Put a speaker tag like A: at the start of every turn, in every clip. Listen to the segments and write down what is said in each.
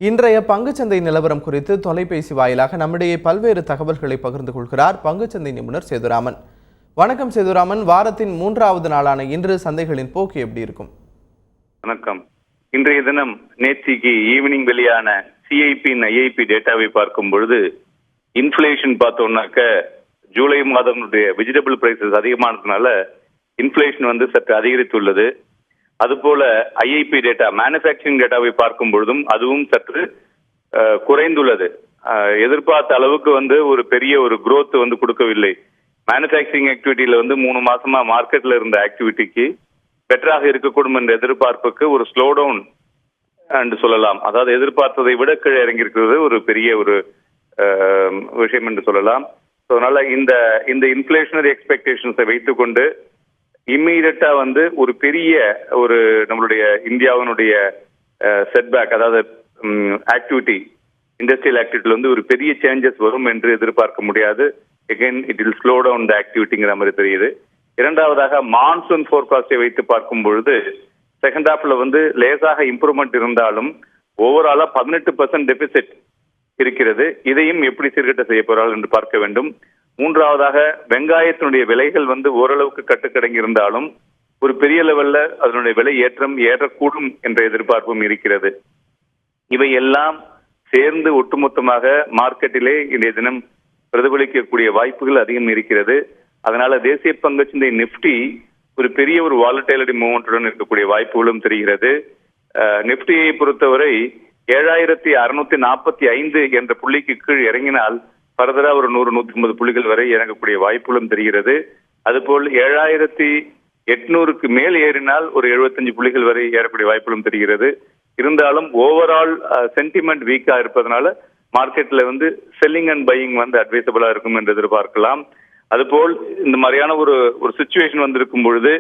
A: இன்றைய பங்குச்சந்தை நிலவரம் குறித்து தொலைபேசி வாயிலாக நம்மிடையே பல்வேறு தகவல்களை பகிர்ந்து கொள்கிறார் பங்குச்சந்தை நிபுணர் சேதுராமன். வணக்கம் சேதுராமன். வாரத்தின் 3வது நாளான இன்று சந்தைகளின் போக்கு எப்படி இருக்கும்?
B: வணக்கம். இன்றைய தினம் நேற்றுக்கு ஈவினிங் வெளியான சிஐபி ஐஐபி டேட்டாவை பார்க்கும் பொழுது இன்ஃபிளேஷன் பார்த்தோம்னாக்க ஜூலை மாதம் வெஜிடபிள் பிரைசஸ் அதிகமானதுனால இன்ஃபிளேஷன் சற்று அதிகரித்துள்ளது. அதுபோல ஐஐபி டேட்டா மேனுஃபேக்சரிங் டேட்டாவை பார்க்கும் பொழுதும் அதுவும் சற்று குறைந்துள்ளது. எதிர்பார்த்த அளவுக்கு ஒரு பெரிய ஒரு growth கொடுக்கவில்லை. மேனுஃபேக்சரிங் ஆக்டிவிட்டியில 3 மாசமா மார்க்கெட்ல இருந்த ஆக்டிவிட்டிக்கு பெட்டராக இருக்கக்கூடும் என்ற எதிர்பார்ப்புக்கு ஒரு ஸ்லோ டவுன் என்று சொல்லலாம். அதாவது எதிர்பார்த்ததை விட கீழே இறங்கியிருக்கிறது ஒரு பெரிய ஒரு விஷயம் என்று சொல்லலாம். அதனால இந்த இன்ஃபிளேஷனரி எக்ஸ்பெக்டேஷன்ஸை வைத்துக்கொண்டு இம்மீடியட்டா ஒரு பெரிய ஒரு நம்மளுடைய இந்தியாவினுடைய செட்பேக், அதாவது ஆக்டிவிட்டி, இண்டஸ்ட்ரியல் ஆக்டிவிட்டியில் ஒரு பெரிய சேஞ்சஸ் வரும் என்று எதிர்பார்க்க முடியாது. Again it will slow down the ஆக்டிவிட்டிங்கிற மாதிரி தெரியுது. இரண்டாவதாக மான்சூன் ஃபோர்காஸ்டை வைத்து பார்க்கும் பொழுது செகண்ட் ஹாஃப்ல லேசாக இம்ப்ரூவ்மெண்ட் இருந்தாலும் ஓவராலா 18% டெபிசிட் இருக்கிறது. இதையும் எப்படி சீர்கட்ட செய்ய போறார்கள் என்று பார்க்க வேண்டும். மூன்றாவதாக வெங்காயத்தினுடைய விலைகள் ஓரளவுக்கு கட்டுக்கடங்கி இருந்தாலும் ஒரு பெரிய லெவல்ல அதனுடைய விலை ஏறக்கூடும் என்ற எதிர்பார்ப்பும் இருக்கிறது. இவை எல்லாம் சேர்ந்து ஒட்டுமொத்தமாக மார்க்கெட்டிலே இன்றைய தினம் பிரதிபலிக்கக்கூடிய வாய்ப்புகள் அதிகம் இருக்கிறது. அதனால தேசிய பங்குச்சந்தை நிப்டி ஒரு பெரிய ஒரு வாலடைலிட்டி மூவ்மெண்ட்டுடன் இருக்கக்கூடிய வாய்ப்புகளும் தெரிகிறது. நிப்டியை பொறுத்தவரை 7645 என்ற புள்ளிக்கு கீழ் இறங்கினால் ஃபர்தரா ஒரு 100-150 புள்ளிகள் வரை இறங்கக்கூடிய வாய்ப்புகளும் தெரிகிறது. அதுபோல் 7800க்கு மேல் ஏறினால் ஒரு 75 புள்ளிகள் வரை ஏறக்கூடிய வாய்ப்புகளும் தெரிகிறது. இருந்தாலும் ஓவரால் சென்டிமெண்ட் வீக்கா இருப்பதனால மார்க்கெட்ல செல்லிங் அண்ட் பையிங் அட்வைசபிளா இருக்கும் என்று எதிர்பார்க்கலாம். அதுபோல் இந்த மாதிரியான ஒரு சிச்சுவேஷன் இருக்கும் பொழுது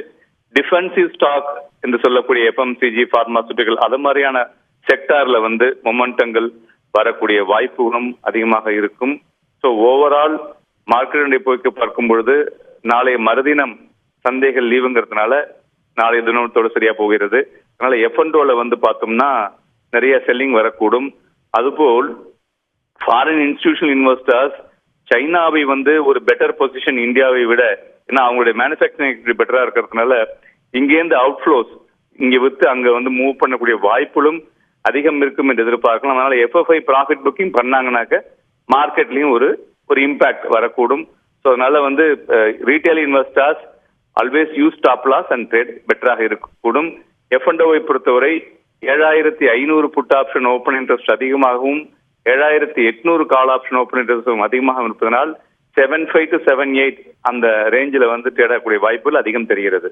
B: டிஃபென்சிவ் ஸ்டாக் என்று சொல்லக்கூடிய எஃப்எம்சிஜி, பார்மாசூட்டிக்கல் அது மாதிரியான செக்டார்ல மொமெண்டங்கள் வரக்கூடிய வாய்ப்புகளும் அதிகமாக இருக்கும். ஸோ ஓவரால் மார்க்கெட்டுடைய போய்க்கு பார்க்கும் பொழுது நாளைய மறுதினம் சந்தைகள் லீவுங்கிறதுனால நாளைய தினத்தோடு சரியா போகிறது. அதனால எஃப்என்டோல பார்த்தோம்னா நிறைய செல்லிங் வரக்கூடும். அதுபோல் ஃபாரின் இன்ஸ்டிடியூஷனல் இன்வெஸ்டர்ஸ் சைனாவை ஒரு பெட்டர் பொசிஷன் இந்தியாவை விட, ஏன்னா அவங்களுடைய மேனுஃபேக்சரிங் ஆக்டிவிட்டி பெட்டரா இருக்கிறதுனால இங்கேருந்து அவுட்ஃப்ளோஸ் இங்க வித்து அங்க மூவ் பண்ணக்கூடிய வாய்ப்புகளும் அதிகம் இருக்கும் என்று எதிர்பார்க்கலாம். அதனால எஃப்எஃப்ஐ ப்ராஃபிட் புக்கிங் பண்ணாங்கன்னாக்க மார்க்கெட்லயும் ஒரு இம்பாக்ட் வரக்கூடும். ஸோ அதனால retail investors always use stop loss and trade பெட்டராக இருக்கக்கூடும். எஃப்என்டோவை பொறுத்தவரை 7500 புட் ஆப்ஷன் ஓப்பன் இன்ட்ரெஸ்ட் அதிகமாகவும் 7800 கால் ஆப்ஷன் ஓப்பன் இன்ட்ரெஸ்டும் அதிகமாக இருப்பதனால் 75 to 78 அந்த ரேஞ்சில் தேடக்கூடிய வாய்ப்புகள் அதிகம் தெரிகிறது.